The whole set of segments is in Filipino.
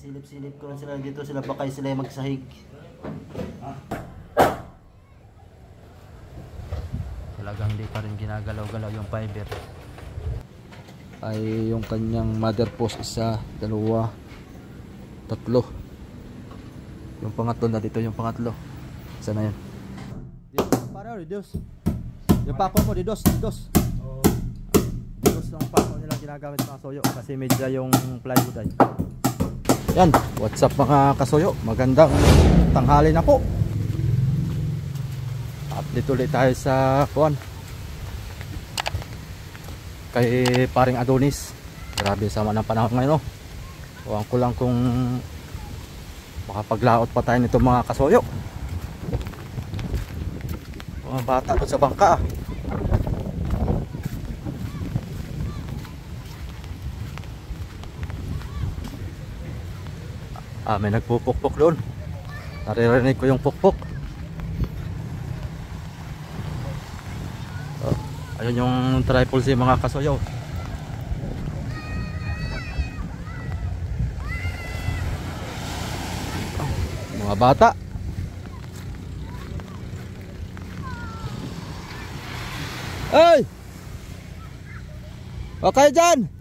Silip-silip ko lang sila dito, sila pa kayo sila magsahig. Talagang hindi pa rin ginagalaw-galaw yung fiber. Ay yung kanyang mother post, isa, dalawa, tatlo. Yung pangatlo na dito, yung pangatlo. Isa na yun. Para reduce. Yung pako mo, didos. Didos yung pako nila ginagamit mga kasuyo kasi medya yung plywood ay. Yan, what's up mga kasuyo? Magandang tanghali na po. Update ulit tayo sa kuwan kay paring Adonis. Grabe sama ng panahon ngayon, no? Huwag ko lang kung makapaglaot pa tayo nito mga kasuyo. Mga bata doon sa bangka. May nagpupukpok doon. Naririnig ko yung pukpok. Ayun yung triple C mga kasuyo. Mga bata. Hey! Okay dyan!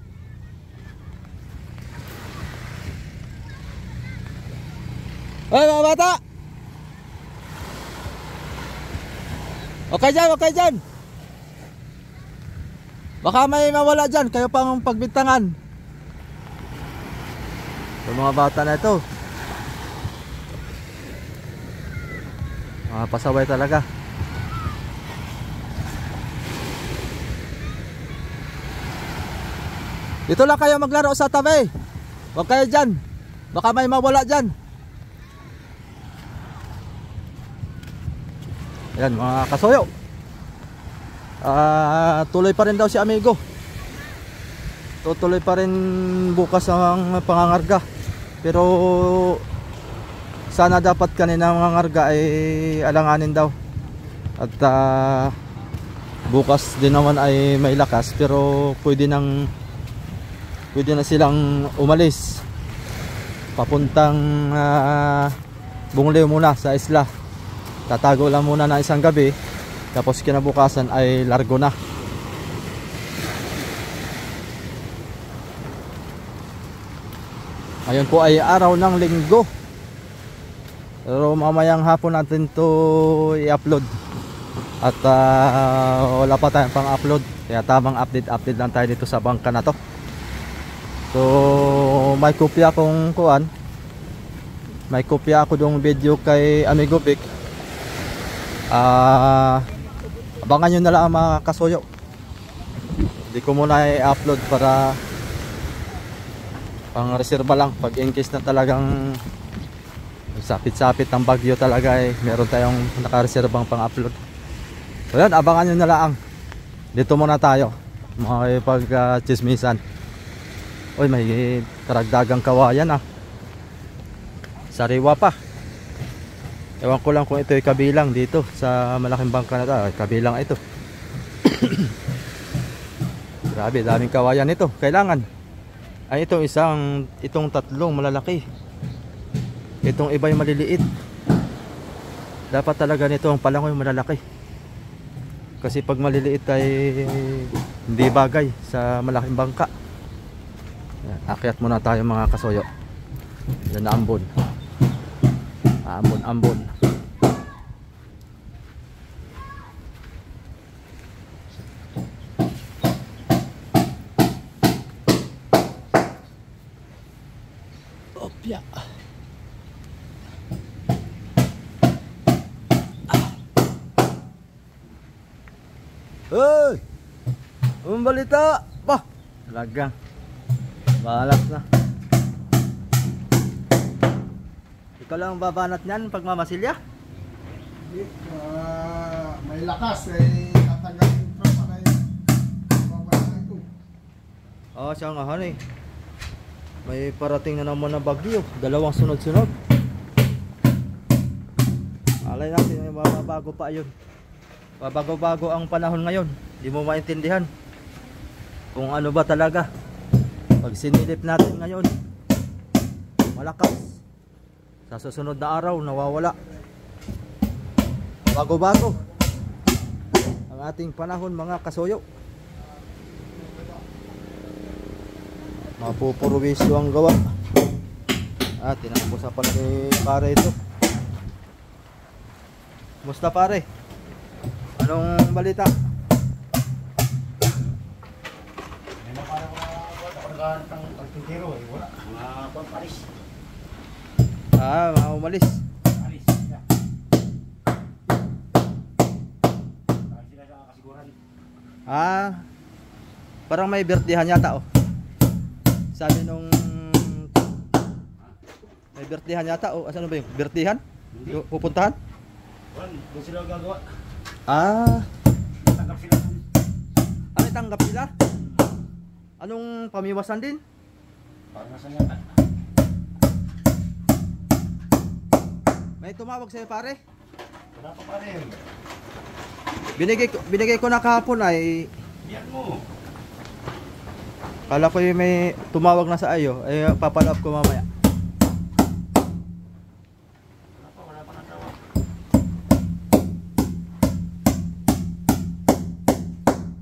Hey mga bata! Okay dyan, okay dyan! Baka may mawala dyan, kayo pang pagbintangan. Yung mga bata na ito, mga pasaway talaga. Dito lang kayo maglaro sa tabi. Huwag kayo dyan, baka may mawala dyan. Ayan mga kasuyo. Tuloy pa rin daw si amigo. Tutuloy pa rin bukas ang pangangarga. Pero sana dapat kanina mangangarga ay alanganin daw. At bukas din naman ay may lakas. Pero pwede na silang umalis papuntang Bungliw muna sa isla. Tatago lang muna na isang gabi, tapos kinabukasan ay largo na. Ngayon po ay araw ng Linggo, pero mamayang hapon natin to i-upload. At wala pa tayong pang upload, kaya tamang update lang tayo dito sa bangka na to. So may kopya akong kuan, may kopya ako dong video kay Amigo Vic. Abangan nyo na lang mga kasuyo. Hindi ko muna i-upload para pang reserva lang, pag in case na talagang sapit-sapit ng bagyo talaga meron tayong nakareserbang pang upload. So yan, abangan nyo na lang. Dito muna tayo mga chismisan. Uy, may karagdagang kawayan sariwa pa. Ewan ko lang kung ito ay kabilang dito sa malaking bangka na ito. Kabilang ito. Grabe, daming kawayan ito. Kailangan ay itong tatlong malalaki. Itong iba yung maliliit. Dapat talaga nito ang palangoy malalaki. Kasi pag maliliit ay hindi bagay sa malaking bangka. Akyat muna tayo mga kasuyo. Yan na ambon. Ambon. Opya. Hey! Balita! Bah! Talagang balas na. Ikaw lang babanat niyan pag mamasilya? May lakas tatanggalin pa para babanat ito. Siya nga may parating na naman na bagyo, dalawang sunod-sunod. Alay natin may mababago pa yun. Bago-bago ang panahon ngayon. Hindi mo maintindihan kung ano ba talaga. Pag sinilip natin ngayon, malakas. Sa susunod na araw nawawala. Bago-bago ang ating panahon mga kasuyo. Mapupurwisyo ang gawa. Tinapos pala ni pare ito. Musta pare? Anong balita? May na parang nagkaroon ng pagtintero eh. Wala. Mga pampalis. Mga umalis. Palis. Dahil sila sa kasiguran. Parang may birthdayan yata oh. Sabi nung may birthdayan yata oh. Ano ba yung birthdayan? Pupuntahan? Doon sila gagawa. Tanggap sila. Tanggap sila? Anong pamiwasan din? Parang nasa nga. May tumawag sa'yo pare? Wala pa rin. Binigay ko na kahapon ay Biyan mo. kala ko yung may tumawag na sa iyo. Papalap ko mamaya. Wala pa nagtawag.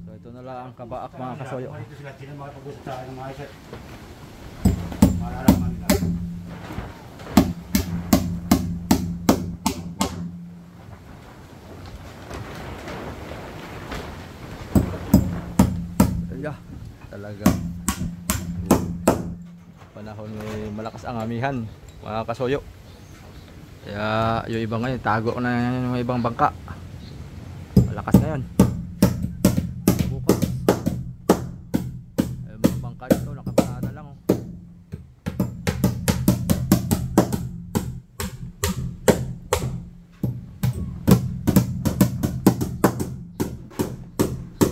So ito na lang ang kabaak mga kasoyo. Ito sila, sila makapag-usap sa akin ng mga isat. Malalaman nila. Talaga panahon may malakas ang amihan mga kasoyo. Kaya yung ibang ngayon tago na yung ibang bangka. Malakas ngayon. Bukas yung mga bangka ito nakaparada lang oh.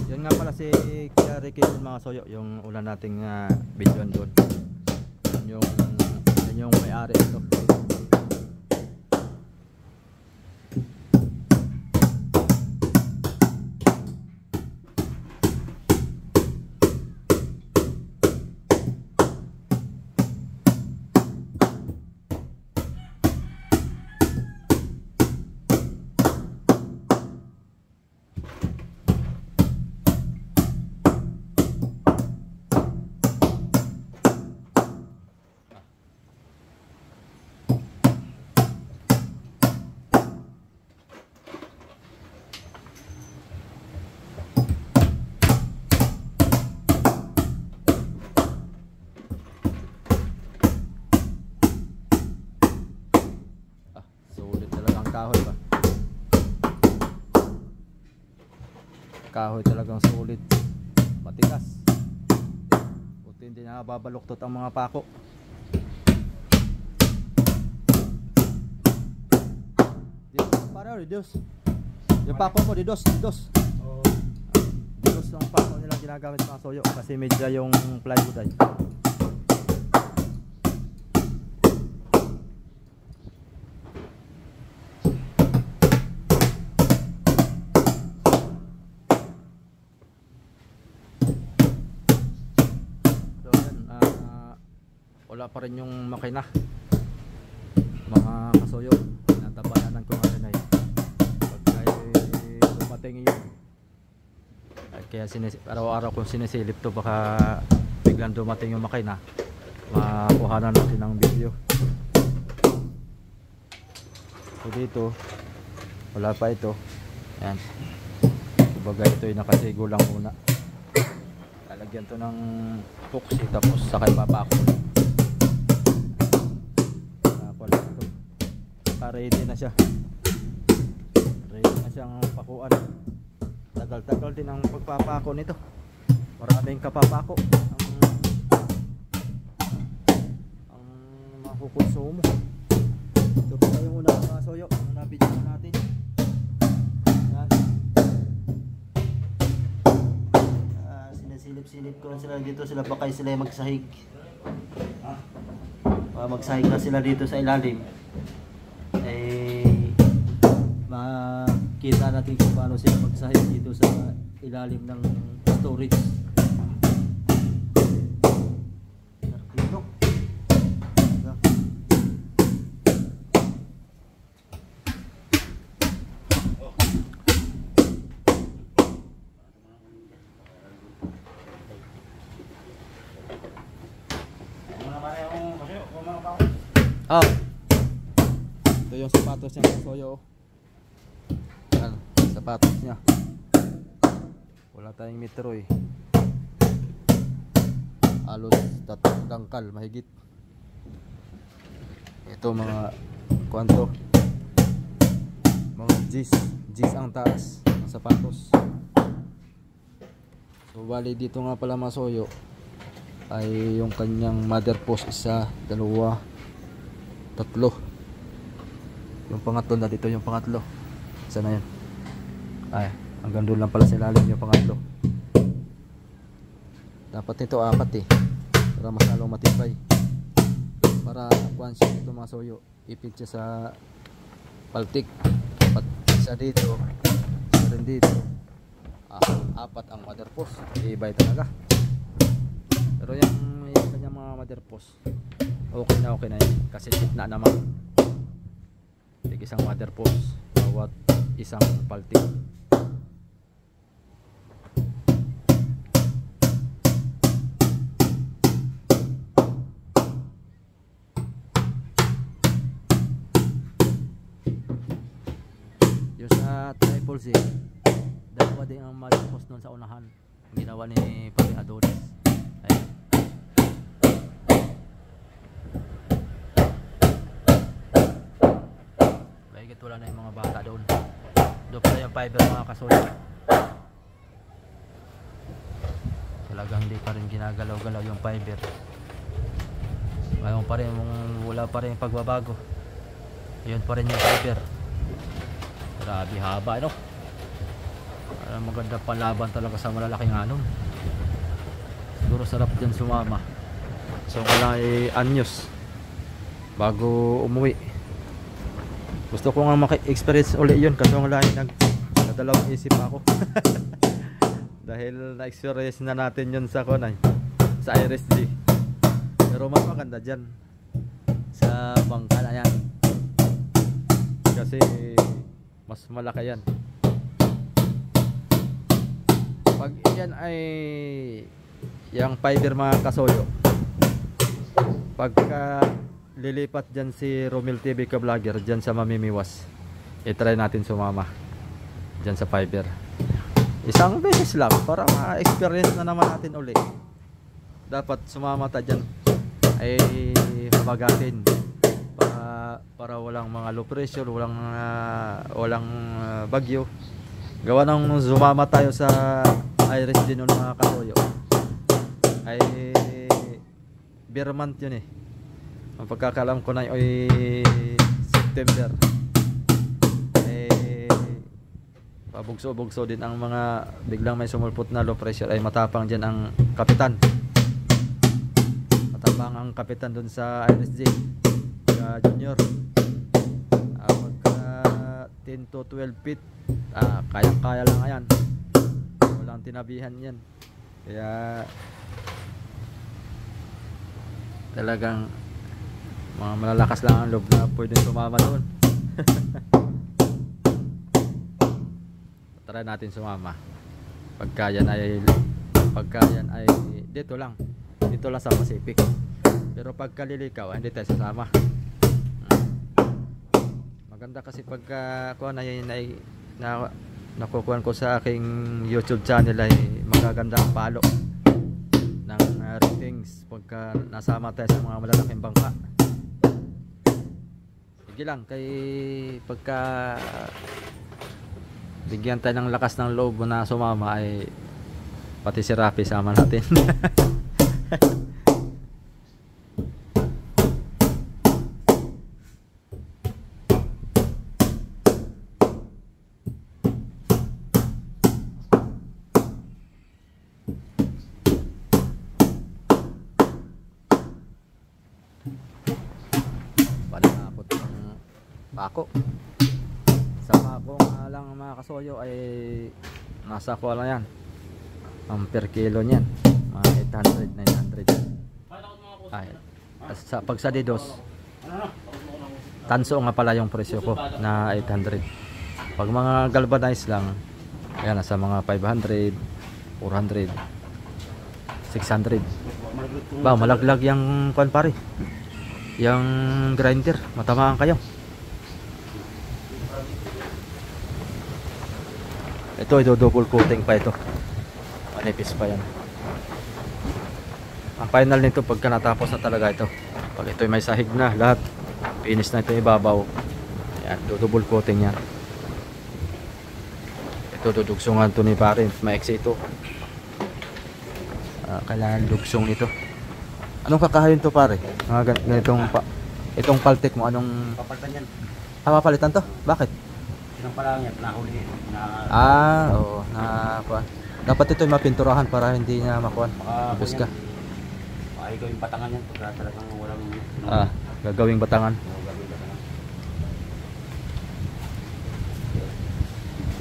Yan nga pala si Kuya Ricky mga soyo, yung una nating video doon. Yung may-ari ito. Kahoy ba? Kahoy talagang sulit. Matigas. Buti hindi na babaluktot ang mga pako. Para reduce. Yung pako mo didos. Didos ang pako nila ginagamit mga soyo kasi medya yung plywood ay. Wala pa rin yung makina mga kasoyo. Natabayanan ko nga rin ay pagka dumating yun kaya araw-araw kong sinisilip to baka biglang dumating yung makina makuhanan natin ng video. So dito wala pa ito. Yan, kumbaga ito yung nakasigo lang muna. Lalagyan to ng epoxy tapos sakay papako. Ready na siya. Ready na siyang pakuan. Tagal-tagal din ang pagpapako nito. Maraming kapapako ang makukonsumo. Ito pa yung unang kasoyo. Unang video natin. Yan. Sinasilip-silip ko na sila dito. Sila bakay sila yung magsahig. Magsahig na sila dito sa ilalim. Makita natin kung paano sila magsahig dito sa ilalim ng storage. mga pa. Oh. Ito yung sapatos niya mga soyo. Yan, sapatos niya. Wala tayong metro eh. Halos 3 dangkal mahigit. Ito mga kwanto. Mga G's ang taas ng sapatos. So bali dito nga pala mga soyo ay yung kanyang mother post, 1, 2, 3. Yung pangatlo na dito, yung pangatlo. Isa na yun. Ay, hanggang doon lang pala sa ilalim yung pangatlo. Dapat nito 4 eh. Para mas lalong matibay. Para kuhan siya dito mga soyo. Ipit siya sa paltik. Dapat isa dito. Isa rin dito. 4 ang mother post. Ibay talaga. Pero yung kanyang mga mother post, okay na yun. Kasi gitna naman. Isang mother post bawat isang paltik. Yung sa triple C, dalawa din ang mother post nun sa unahan. Ang ginawa ni Pari Adonis. Ayun. Wala na yung mga bata doon. Doon pala yung fiber mga kasulit. Talagang hindi pa rin ginagalaw-galaw yung fiber. Ngayon pa rin, wala pa rin pagbabago. Yun pa rin yung fiber. Grabe haba, ano? Maganda panlaban talaga sa malalaking anon. Siguro sarap dyan sumama. So wala anyos bago umuwi. Gusto ko nga maki-experience ulit yun, kasi wala nagdalawang isip ako. Dahil na-experience na natin yun sa Konay, sa RSG. Pero mas maganda dyan sa bangka na yan, kasi mas malaki yan. Pag yan ay yung fiber mga kasoyo, pagka lilipat dyan si Romel TV ka vlogger dyan sa Mamimiwas, i-try natin sumama dyan sa fiber. Isang beses lang para ma-experience na naman natin ulit. Dapat sumama ta dyan ay mabagatin para walang mga low pressure, walang bagyo. Gawa ng sumama tayo sa Iris din nun mga kasoyo ay beer month yun eh. Ang pagkakalam ko na ay September. Pabugso-bugso din ang mga biglang may sumulpot na low pressure. Ay matapang dyan ang kapitan. Matapang ang kapitan dun sa IRSG junior. Pagka 10 to 12 feet, kaya-kaya lang yan. Walang tinabihan yan. Kaya talagang mga malalakas lang ang loob na pwedeng sumama doon. Try natin sumama. Pagka yan ay dito lang sa Pacific. Pero pagka lilikaw, hindi tayo sasama. Maganda kasi pagka nakukuhan ko sa aking YouTube channel ay magaganda ang palo ng ratings pagka nasama tayo sa mga malalaking bangka. Sige lang, kay pagka bigyan tayo ng lakas ng loob na sumama ay pati si Rafi sama natin. Pako. Sa pako nga lang mga kasoyo ay nasa ko lang yan. Ang per kilo niyan, mga 800, 900. Ay, pag sa didos, tanso nga pala yung presyo ko na 800. Pag mga galvanized lang, ayan, nasa mga 500, 400, 600. Ba, malaglag yung kwan pare. yung grinder, matamaan kayo. Ito, double coating pa ito. Manipis pa yan. Ang final nito pagka natapos na talaga ito. Pag ito may sahig na lahat, finish na ito ibabaw. Yan, double coating yan. Ito dudugsungan to ni pare, maiksi ito. Kailangan dugsong ito. Anong kakahayin to pare? Ganitong itong paltik mo, anong Papalitan yan. papalitan to? Bakit? Sinang pala yan, nahuli. Oo, dapat ito mapinturahan para hindi niya makuha. Busga. Ikaw yung batangan yan pagka talagang walang Gagawing batangan. gagawin batangan.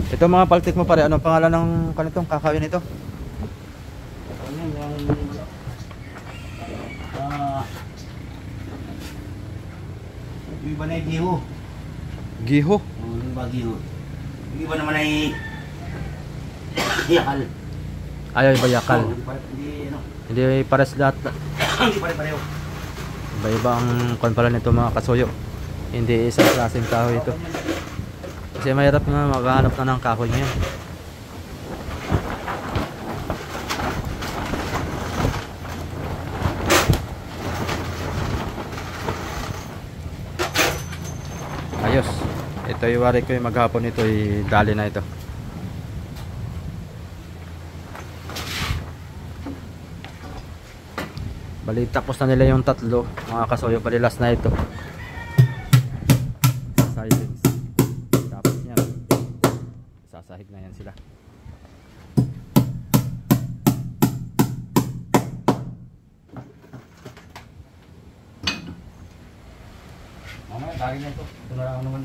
Ito mga paltik mo pare, anong pangalan ng kanitong kakawin ito? Ano yan, yung iba na yung giho. Giho. Yung iba giho. Yung iba naman ay yakal. Ayaw ba yakal? Hindi, ano, Hindi pares lahat. hindi pare-pareho. Iba-iba ang kwan pala nito mga kasuyo. Hindi isang klaseng kahoy ito. Kasi mahirap nga maghanap na ng kahoy ngayon. Ayos. Ito yung wari ko yung maghapon ito dali na ito. Bali tapos na nila yung tatlo mga kasuyo, bali last na ito. Silence. Tapos yan. Sasahig na yan sila. Mamaya, dali na ito. Ito na lang naman.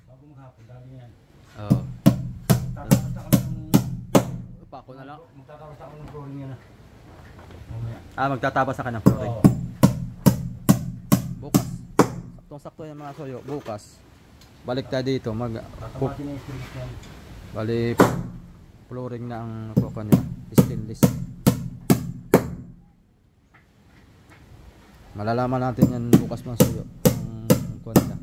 Bago maghapon, dali na yan. Oo. Tatapos na kami ng... Pako na lang. Magtatapos na kami ng flooring yan. Mamaya. Magtatapos na ka ng flooring. Oo. Bukas. Saktong-sakto yan mga kasuyo. Bukas. Balik tayo dito. Tatapatin na yung street yan. Bali flooring na ang kukuha nila. Stainless. Malalaman natin yan bukas mga suyo. Ang kuha nila.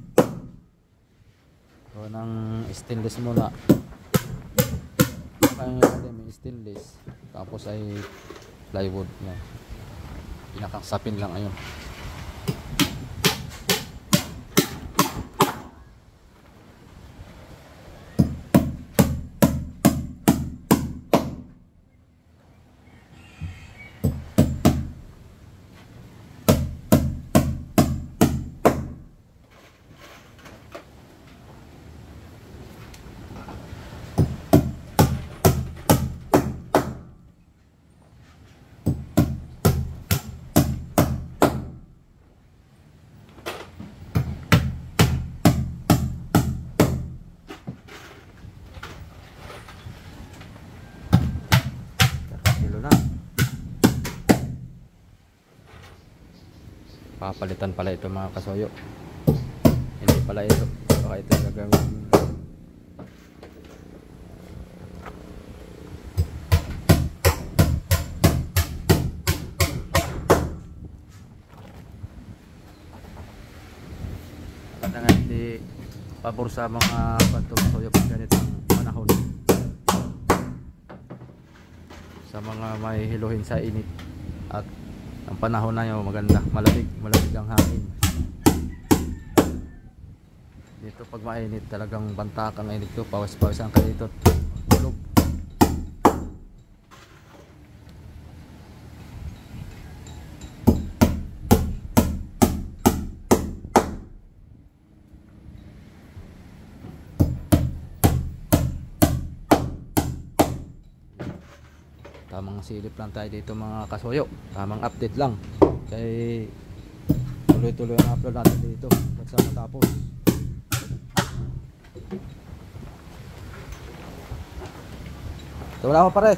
Kuha ng stainless muna. May stainless. Tapos ay plywood na. Pinakang sapin lang ayun. Papalitan pala ito mga kasoyo. Hindi pala ito. Baka ito gagawin. Kaya nga hindi pabor sa mga kasoyo pag ganitong panahon. Sa mga may hiluhin sa init. At ang panahon na yun maganda, malamig ang hangin. Dito pag mainit talagang bantakang init to, pawas-pawasan ka dito. Bulog. Tamang silip lang tayo dito mga kasuyo. Tamang update lang. Kaya tuloy-tuloy ang upload natin dito. Ba't sa matapos. Ito wala ko pare.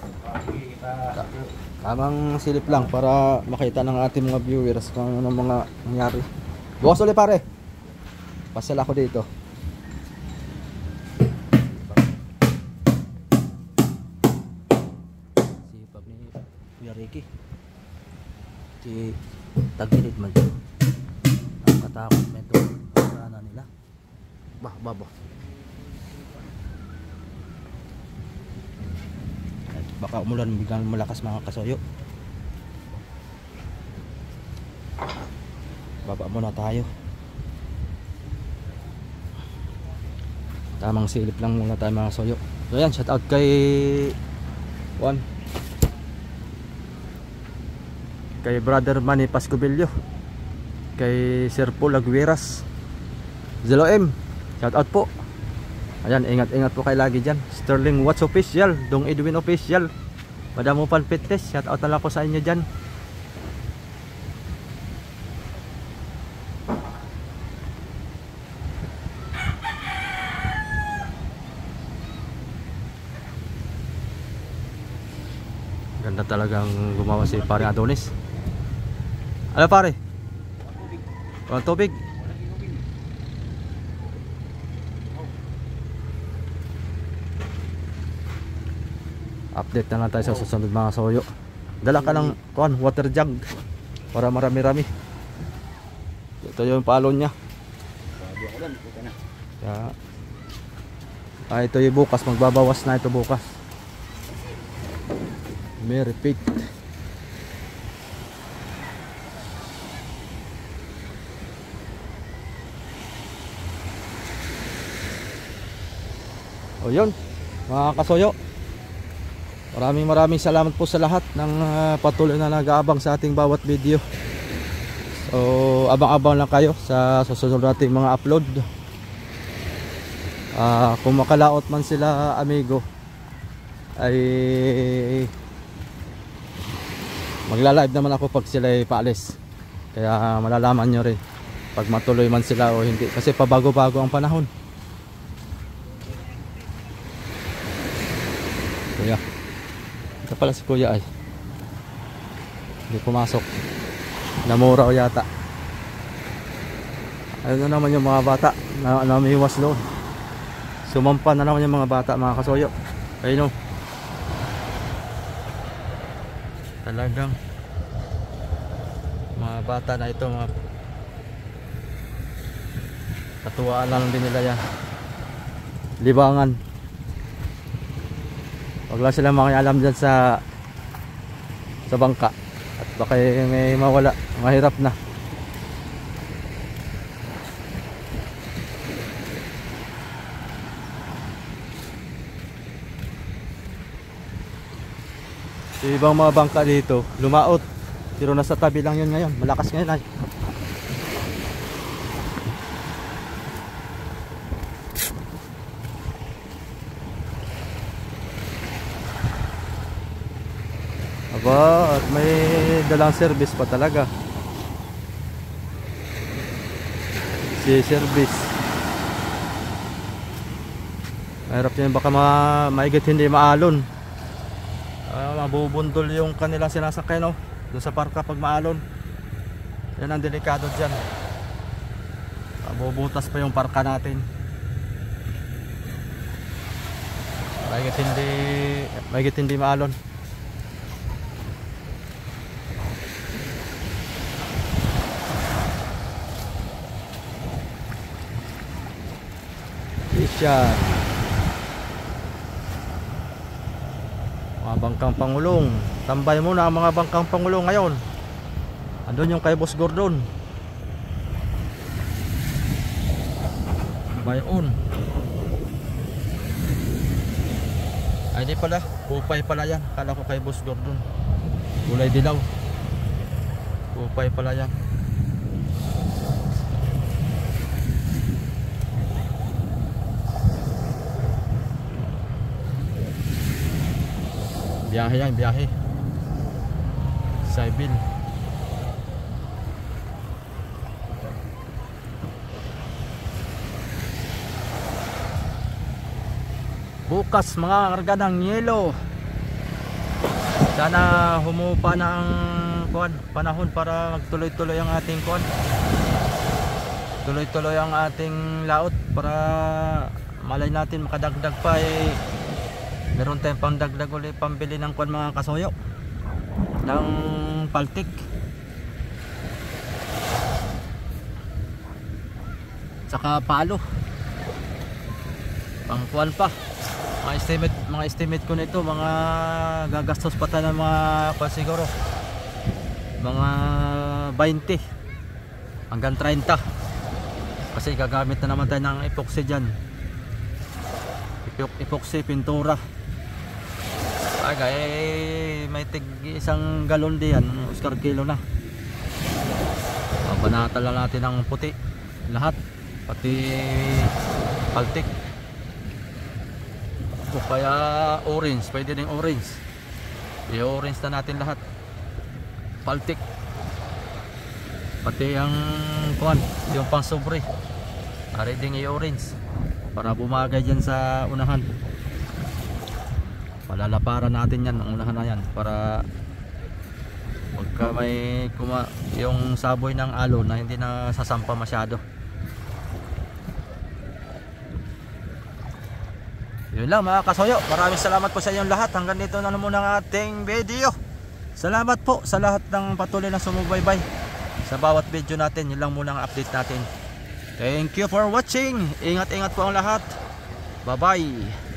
Tamang silip lang para makita ng ating mga viewers kung ano mga nangyari. Bukas ulit pare. Pasal ako dito. Ricky. Si tagilid man dyan. Nakatakot na ito. Sana nila. Bah. Baka umulan biglang malakas mga kasoyo. Baba muna tayo. Tamang silip lang muna tayo mga kasoyo. So yan, shout out kay Juan, kay Brother Manny Pascubillo, kay Sir Paul Aguiras, Zelo M, shout out po. Ayan, ingat po kayo lagi dyan. Sterling Watts Official, Dong Edwin Official, Madam Upan Fitness, shout out na lang po sa inyo dyan. Ganda talagang gumawa si pare Adonis. Ano pare? Walang tubig. Update na lang tayo sa susunod mga soyo. Dala ka ng water jug para marami-rami. Ito yung palon niya. Ito yung bukas, magbabawas na ito bukas. May repeat. O yun mga kasoyo, maraming salamat po sa lahat ng patuloy na nag-aabang sa ating bawat video. So abang-abang lang kayo sa susunod nating mga upload. Kung makalaot man sila amigo ay magla-live naman ako pag sila ay paalis. Kaya malalaman nyo rin pag matuloy man sila o hindi, kasi pabago-bago ang panahon. Kuya, ito pala si kuya ay hindi pumasok, namura o yata. Ayun na naman yung mga bata na namiwas doon. Sumampa na naman yung mga bata mga kasoyo. Ayun o, talagang mga bata na ito, mga katuwaan lang din nila yan. Libangan, wag lang sila makialam dyan sa bangka at baka may mawala, mahirap na. Yung ibang mga bangka dito lumaot, pero nasa tabi lang yun ngayon. Malakas ngayon ay. Aba, at may dalang service pa talaga. Si service, mahirap yun, baka maigit hindi maalon. Mabubundol yung kanilang sinasakay, no? Doon sa parka pag maalon. Yan ang delikado dyan. Mabubutas pa yung parka natin. Maigit hindi maalon. Yan mga bangkang pangulong, tambay muna ang mga bangkang pangulong ngayon. Andun yung kay Boss Gordon bayon. Ay di pala, kupay pala yan. Kala ko kay Boss Gordon kulay dilaw, kupay pala yan. Biyahe yan, biyahe Saibil. Bukas mga karga ng yelo. Sana humupa ng panahon para magtuloy-tuloy ang ating tuloy-tuloy ang ating laot, para malay natin makadagdag pa meron tayong pang dagdag ulit pambili ng mga kasoyo ng paltik. Tsaka palo. Pangkuan pa. Mga estimate ko nito, mga gagastos pa tayo ng mga kuan siguro. Mga 20 hanggang 30. Kasi gagamit na naman tayo ng epoxy dyan. Epoxy, pintura. May tig isang galon diyan, Oscar kilo na. Banatan lang natin ng puti lahat, pati paltik o kaya orange, pwede din orange. I-orange na natin lahat, paltik, pati ang kuan, yung pang sobre pare ding i-orange para bumagay dyan sa unahan. Palalaparan natin yan, ang unahan na yan, para pagka may yung saboy ng alo na hindi na sasampa masyado. Yun lang mga kasoyo, maraming salamat po sa inyong lahat. Hanggang dito na muna ang ating video. Salamat po sa lahat ng patuloy na sumubaybay sa bawat video natin. Yun lang muna ang update natin. Thank you for watching. Ingat-ingat po ang lahat. Bye bye.